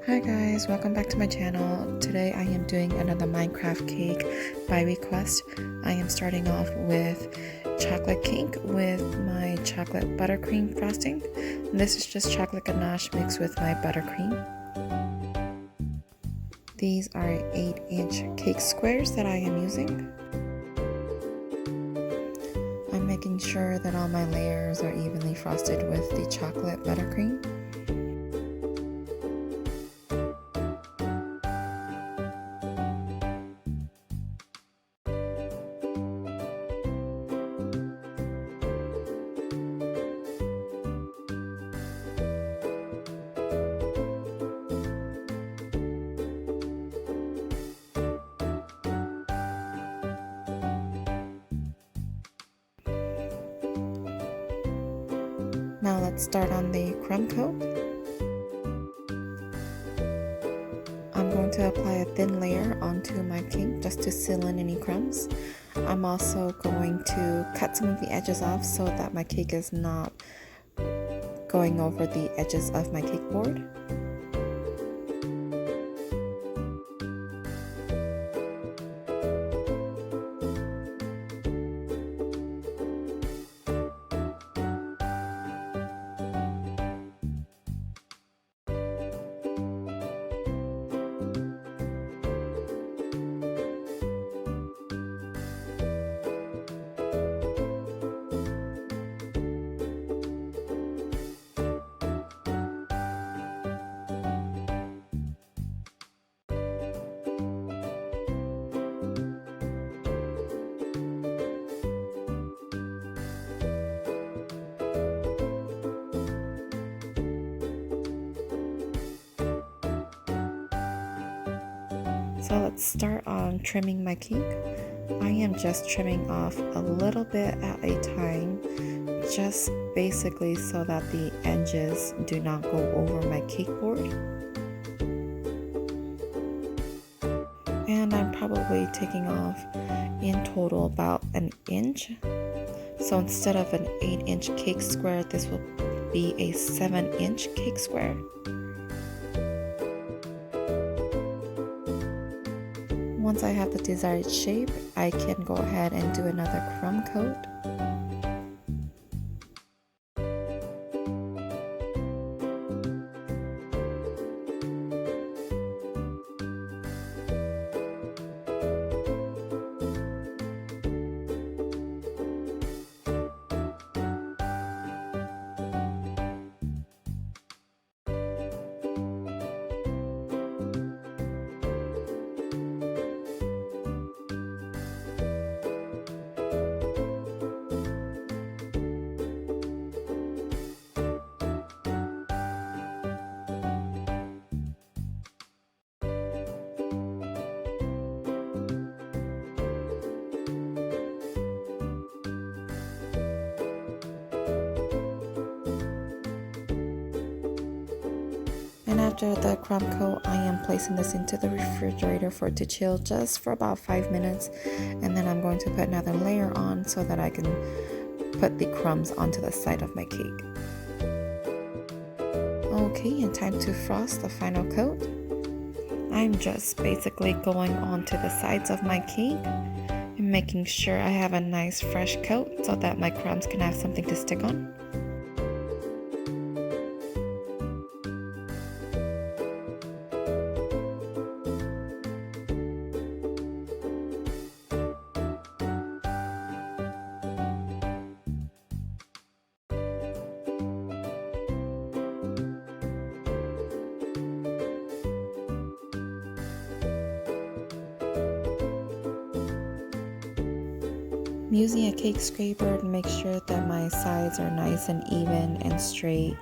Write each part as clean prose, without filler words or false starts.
Hi guys, welcome back to my channel. Today I am doing another Minecraft cake by request. I am starting off with chocolate cake with my chocolate buttercream frosting. This is just chocolate ganache mixed with my buttercream. These are 8-inch cake squares that I am using. I'm making sure that all my layers are evenly frosted with the chocolate buttercream. Now let's start on the crumb coat. I'm going to apply a thin layer onto my cake just to seal in any crumbs. I'm also going to cut some of the edges off so that my cake is not going over the edges of my cake board. So let's start on trimming my cake. I am just trimming off a little bit at a time, just basically so that the edges do not go over my cake board. And I'm probably taking off in total about an inch. So instead of an 8-inch cake square, this will be a 7-inch cake square. Once I have the desired shape, I can go ahead and do another crumb coat. And after the crumb coat, I am placing this into the refrigerator for it to chill just for about 5 minutes. And then I'm going to put another layer on so that I can put the crumbs onto the side of my cake. Okay, and time to frost the final coat. I'm just basically going onto the sides of my cake and making sure I have a nice fresh coat so that my crumbs can have something to stick on. I'm using a cake scraper to make sure that my sides are nice and even and straight.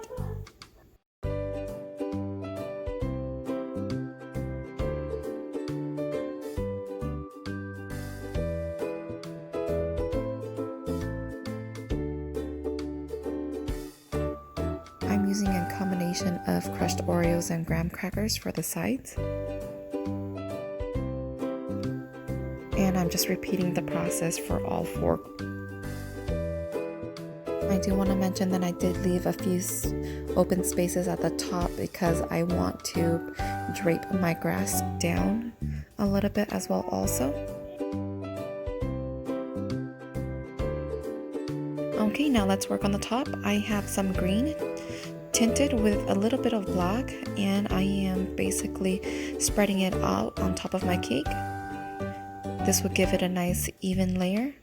I'm using a combination of crushed Oreos and graham crackers for the sides. And I'm just repeating the process for all 4. I do want to mention that I did leave a few open spaces at the top because I want to drape my grass down a little bit as well also. Okay, now let's work on the top. I have some green tinted with a little bit of black, and I am basically spreading it out on top of my cake. This will give it a nice even layer.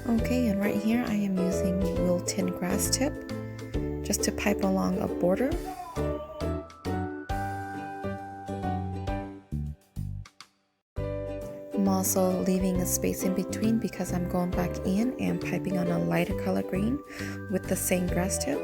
Okay, and right here I am using wilted grass tip just to pipe along a border. I'm also leaving a space in between because I'm going back in and piping on a lighter color green with the same grass tip.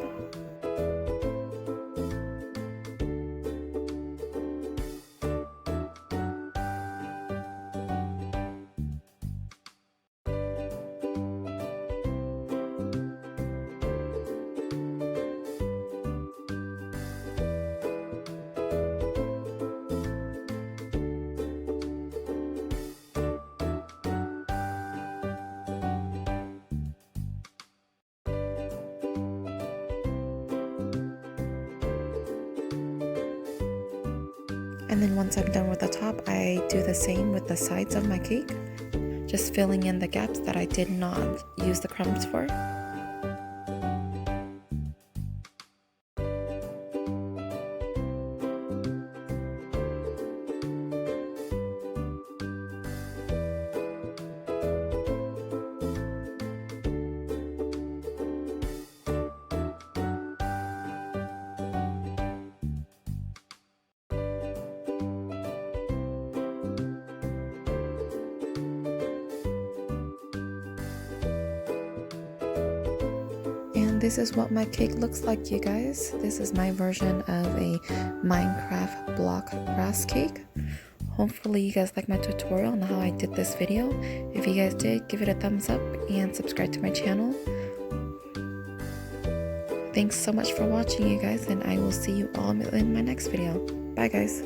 And then once I'm done with the top, I do the same with the sides of my cake, just filling in the gaps that I did not use the crumbs for. And this is what my cake looks like, you guys. This is my version of a Minecraft block grass cake. Hopefully you guys like my tutorial on how I did this video. If you guys did, give it a thumbs up and subscribe to my channel. Thanks so much for watching, you guys, and I will see you all in my next video. Bye, guys.